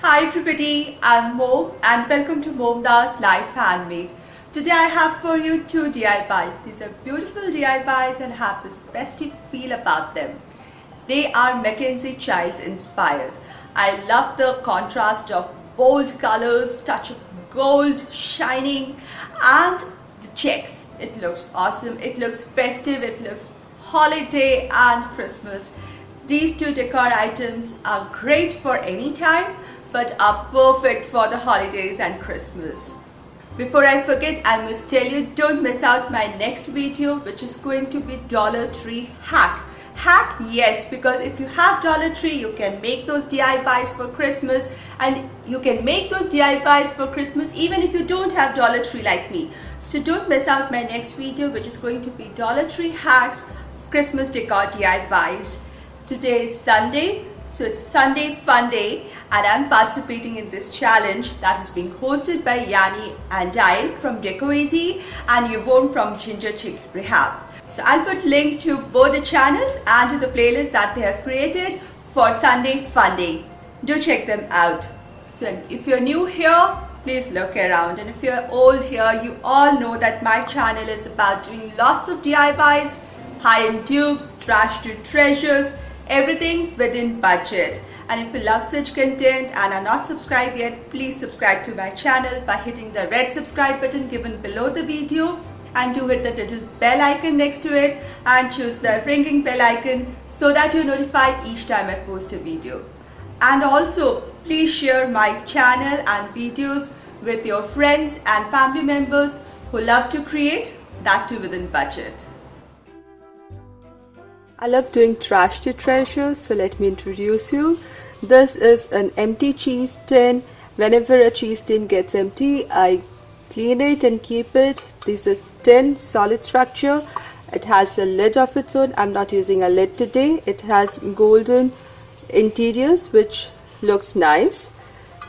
Hi everybody, I'm Mo and welcome to MomDas Life Handmade. Today I have for you two DIYs. These are beautiful DIYs and have this festive feel about them. They are Mackenzie Childs inspired. I love the contrast of bold colors, touch of gold, shining, and the checks. It looks awesome, it looks festive, it looks holiday and Christmas. These two decor items are great for any time but are perfect for the holidays and Christmas. Before I forget, I must tell you, don't miss out my next video, which is going to be Dollar Tree hack. Hack, yes, because if you have Dollar Tree, you can make those DIYs for Christmas, and you can make those DIYs for Christmas even if you don't have Dollar Tree like me. So don't miss out my next video, which is going to be Dollar Tree hacks, Christmas decor DIYs. Today is Sunday, so it's Sunday Funday, and I'm participating in this challenge that is being hosted by Janny and Dyanne from Decor and Yvonne from Ginger Chick Rehab. So I'll put link to both the channels and to the playlist that they have created for Sunday Funday. Do check them out. So if you're new here, please look around, and if you're old here, you all know that my channel is about doing lots of DIYs, high-end dupes, trash to treasures, everything within budget. And if you love such content and are not subscribed yet, please subscribe to my channel by hitting the red subscribe button given below the video, and do hit the little bell icon next to it and choose the ringing bell icon so that you're notified each time I post a video. And also, please share my channel and videos with your friends and family members who love to create, that too within budget. I love doing trash to treasure, so let me introduce you. This is an empty cheese tin. Whenever a cheese tin gets empty, I clean it and keep it. This is tin, solid structure. It has a lid of its own. I'm not using a lid today. It has golden interiors, which looks nice.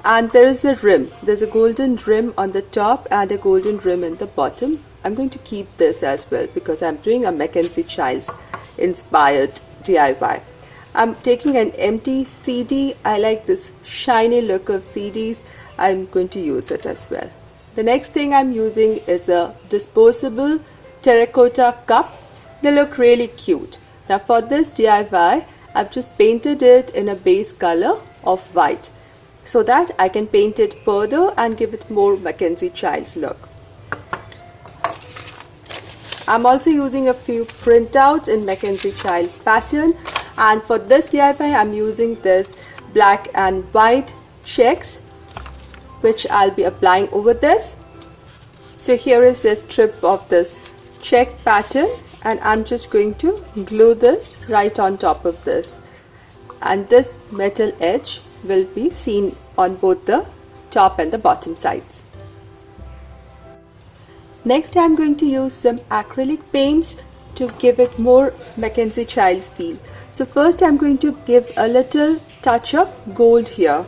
And there is a rim. There's a golden rim on the top and a golden rim in the bottom. I'm going to keep this as well because I'm doing a Mackenzie Childs inspired DIY. I'm taking an empty CD. I like this shiny look of CDs. I'm going to use it as well. The next thing I'm using is a disposable terracotta cup. They look really cute. Now for this DIY, I've just painted it in a base color of white so that I can paint it further and give it more Mackenzie Childs look. I'm also using a few printouts in Mackenzie Childs pattern, and for this DIY I'm using this black and white checks which I'll be applying over this. So here is a strip of this check pattern, and I'm just going to glue this right on top of this, and this metal edge will be seen on both the top and the bottom sides. Next, I'm going to use some acrylic paints to give it more Mackenzie Childs feel. So first I'm going to give a little touch of gold here.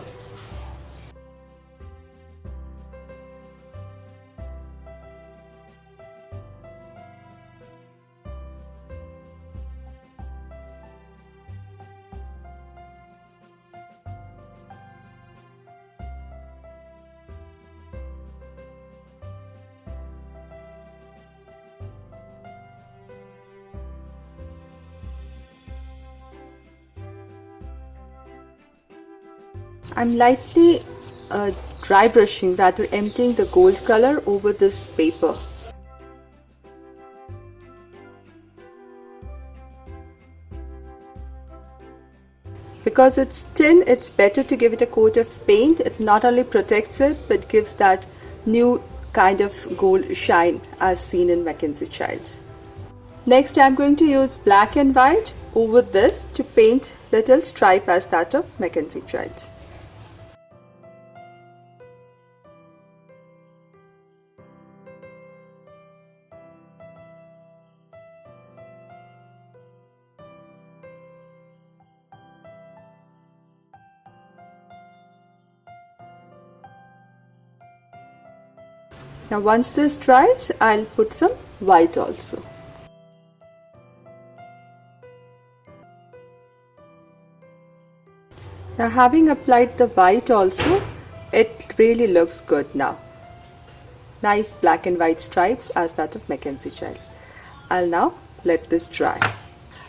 I'm lightly dry brushing, rather emptying the gold color over this paper. Because it's tin, it's better to give it a coat of paint. It not only protects it but gives that new kind of gold shine as seen in Mackenzie Childs. Next, I'm going to use black and white over this to paint little stripe as that of Mackenzie Childs. Now once this dries, I'll put some white also. Now having applied the white also, it really looks good now. Nice black and white stripes as that of Mackenzie Childs. I'll now let this dry.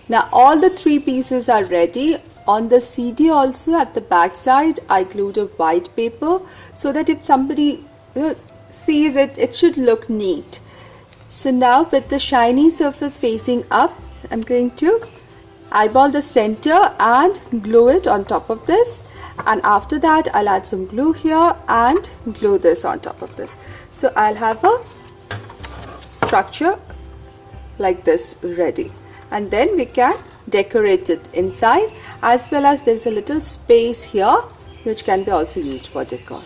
Now all the three pieces are ready. On the CD also at the back side I glued a white paper so that if somebody sees it, it should look neat. So now with the shiny surface facing up, I'm going to eyeball the center and glue it on top of this, and after that I'll add some glue here and glue this on top of this. So I'll have a structure like this ready, and then we can decorate it inside, as well as there's a little space here which can be also used for decor.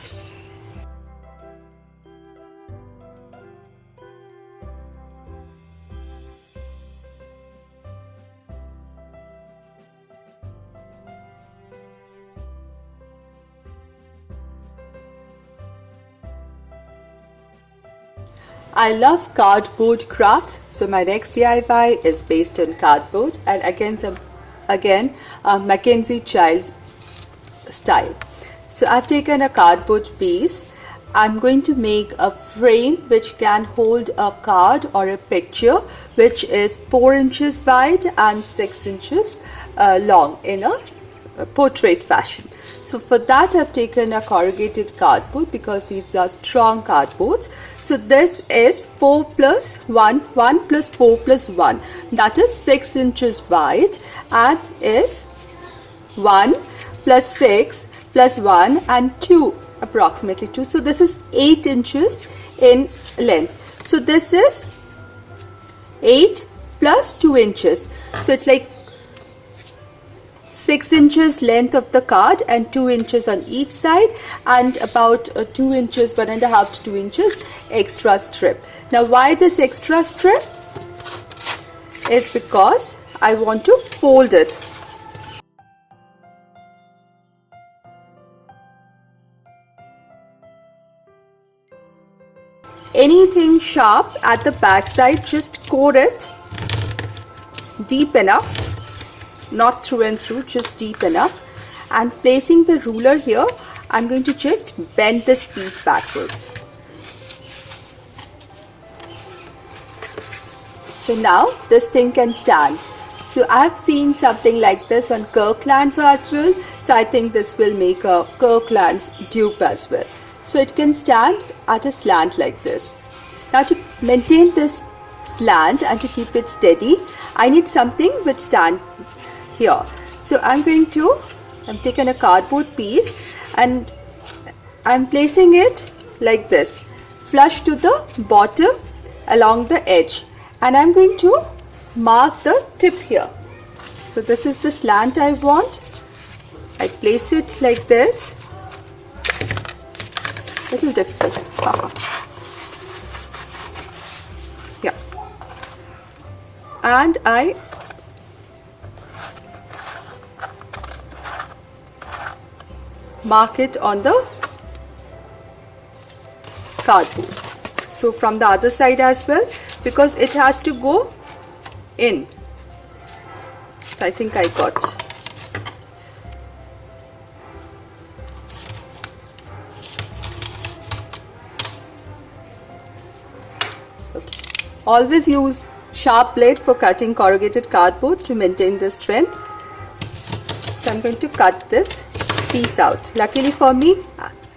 I love cardboard crafts, so my next DIY is based on cardboard, and again Mackenzie Childs style. So I've taken a cardboard piece. I'm going to make a frame which can hold a card or a picture which is 4 inches wide and 6 inches long in a portrait fashion. So for that I've taken a corrugated cardboard because these are strong cardboards. So this is 4 plus 1, 1 plus 4 plus 1, that is 6 inches wide, and is 1 plus 6 plus 1 and 2, approximately 2. So this is 8 inches in length. So this is 8 plus 2 inches. So it's like 6 inches length of the card and 2 inches on each side, and about 2 inches, 1.5 to 2 inches extra strip. Now why this extra strip? It's because I want to fold it. Anything sharp at the back side, just core it deep enough. Not through and through, just deep enough, and placing the ruler here, I'm going to just bend this piece backwards. So now this thing can stand. So I've seen something like this on Kirkland's as well, so I think this will make a Kirkland's dupe as well. So it can stand at a slant like this. Now to maintain this slant and to keep it steady, I need something which stands here. So I've taken a cardboard piece and I'm placing it like this, flush to the bottom along the edge, and I'm going to mark the tip here. So this is the slant I want. I place it like this. Little difficult. Yeah. And I mark it on the cardboard. So from the other side as well, because it has to go in. So I think I got. Okay. Always use sharp blade for cutting corrugated cardboard to maintain the strength. So I'm going to cut this piece out. Luckily for me,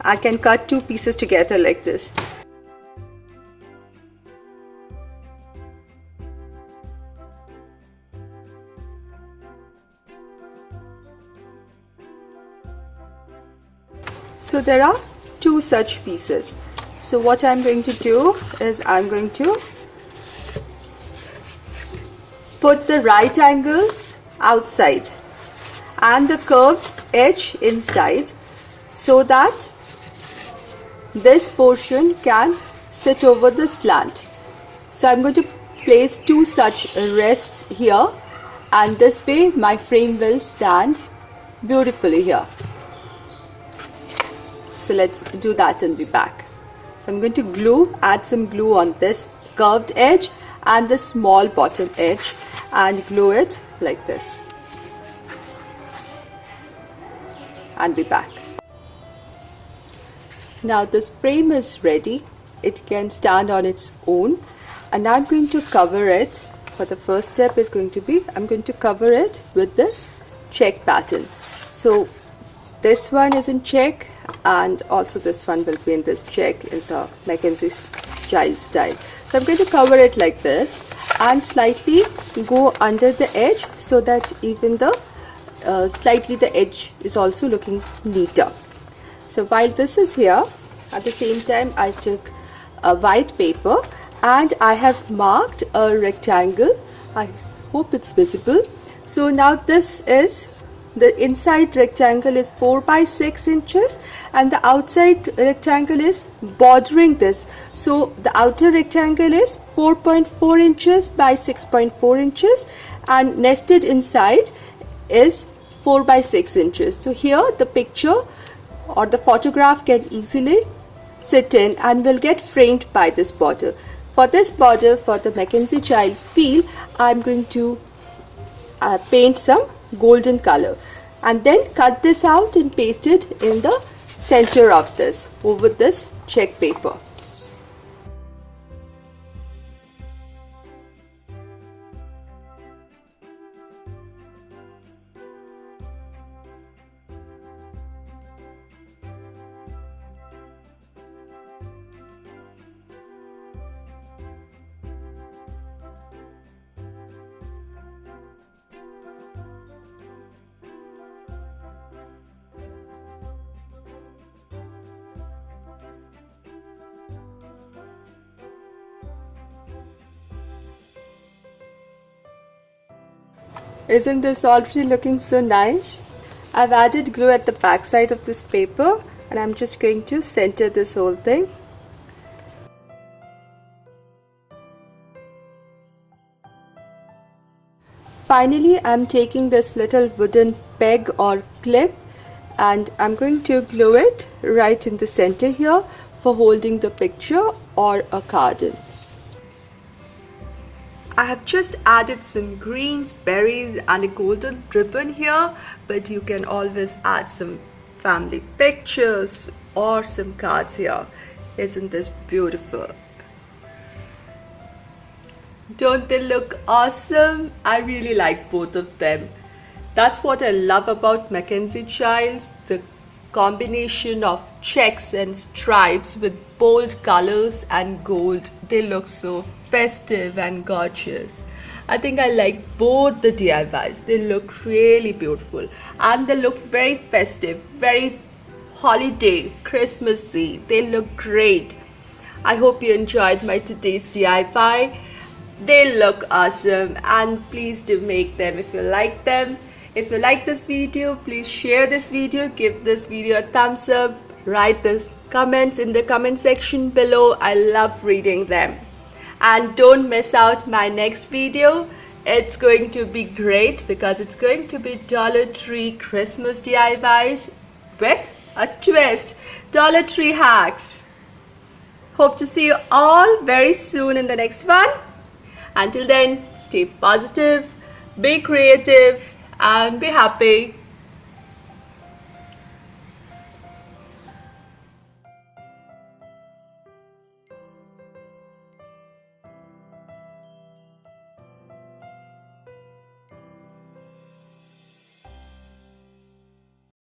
I can cut 2 pieces together like this. So there are 2 such pieces. So what I'm going to do is I'm going to put the right angles outside and the curved edge inside, so that this portion can sit over the slant. So I'm going to place 2 such rests here, and this way my frame will stand beautifully here. So let's do that and be back. So I'm going to add some glue on this curved edge and the small bottom edge and glue it like this. and be back. Now this frame is ready. It can stand on its own, and I'm going to cover it. For the first step is going to be, I'm going to cover it with this check pattern. So this one is in check, and also this one will be in this check in the Mackenzie child style. So I'm going to cover it like this and slightly go under the edge so that even the slightly the edge is also looking neater. So while this is here, at the same time I took a white paper and I have marked a rectangle. I hope it's visible. So now this is, the inside rectangle is 4 by 6 inches and the outside rectangle is bordering this. So the outer rectangle is 4.4 inches by 6.4 inches and nested inside is 4 by 6 inches. So here the picture or the photograph can easily sit in and will get framed by this border. For this border, for the Mackenzie child's feel, I'm going to paint some golden color and then cut this out and paste it in the center of this over this check paper. Isn't this already looking so nice? I've added glue at the back side of this paper and I'm just going to center this whole thing. Finally, I'm taking this little wooden peg or clip and I'm going to glue it right in the center here for holding the picture or a card. I have just added some greens, berries and a golden ribbon here, but you can always add some family pictures or some cards here. Isn't this beautiful? Don't they look awesome? I really like both of them. That's what I love about Mackenzie Childs, the combination of checks and stripes with bold colors and gold. They look so festive and gorgeous. I think I like both the DIYs. They look really beautiful and they look very festive, very holiday, Christmassy. They look great. I hope you enjoyed my today's DIY. They look awesome and please do make them if you like them. If you like this video, please share this video, give this video a thumbs up, write the comments in the comment section below. I love reading them. And don't miss out my next video. It's going to be great because it's going to be Dollar Tree Christmas DIYs with a twist. Dollar Tree hacks. Hope to see you all very soon in the next one. Until then, stay positive, be creative and be happy.